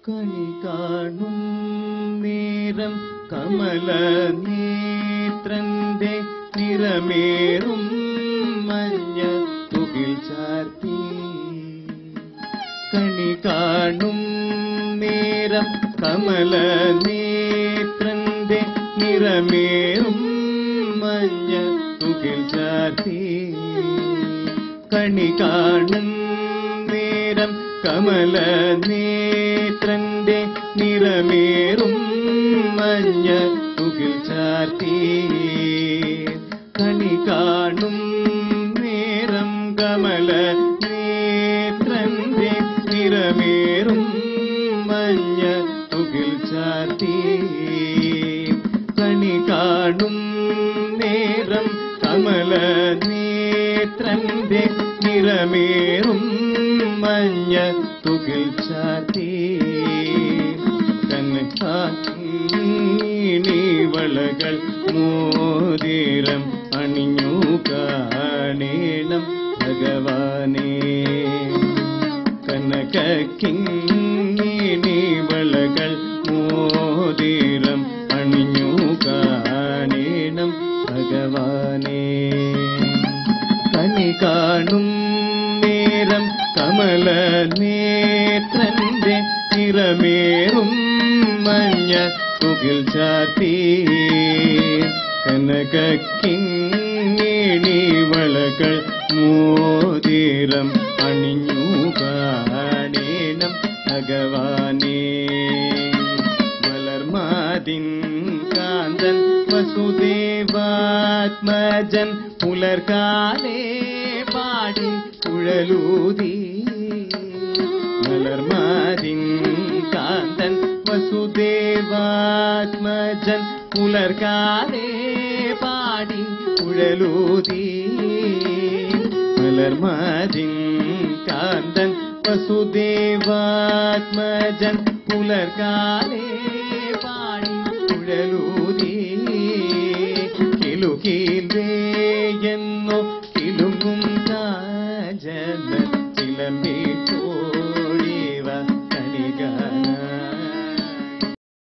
കണി കാണും നേരം കമല നേത്രന്റെ നിറമേറും മഞ്ഞ തുകിൽ ചാർത്തി കണി കാണും നേരം കമല നേത്രന്റെ നിറമേറും മഞ്ഞ തുകിൽ ചാർത്തി കണി കാണും നേരം കമല നേത്രന്റെ നിറമേറും മഞ്ഞ തുകിൽ ചാർത്തി കണി കാണും നേരം കമല നേത്രന്റെ നിറമേറും മഞ്ഞ തുകിൽ ചാർത്തി കണി കാണും നേരം കമല നേത്രന്റെ നിറമേറും മഞ്ഞ തുകിൽ ചാർത്തി കനകാക്കിണീവളകൾ മോതിരം അണിഞ്ഞു കാണേണം ഭഗവാനേ കനകക്കിണീവളകൾ മോതിരം അണിഞ്ഞു കാണേണം ഭഗവാനേ കണി കാണും നേരം കമല നേത്രന്റെ നിറമേറും മഞ്ഞ തുകിൽ ചാർത്തി കനകക്കിണീവളകൾ മോതിരം അണിഞ്ഞു കാണേണം ഭഗവാനേ വളർമാതിൻ കാന്തൻ വസുദേവാത്മജൻ പുലർകാലേ പാടി കുഴലൂതി മലർമാതിൻ കാന്തൻ വസുദേവാത്മജൻ പുലർകാലേ പാടി കുഴലൂതി മലർമാതിൻ കാന്തൻ വസുദേവാത്മജൻ പുലർകാലേ പാടി കുഴലൂതി കിലുകിലേയെന്നോ കിലുങ്ങും കാജല ചിലമ്പേ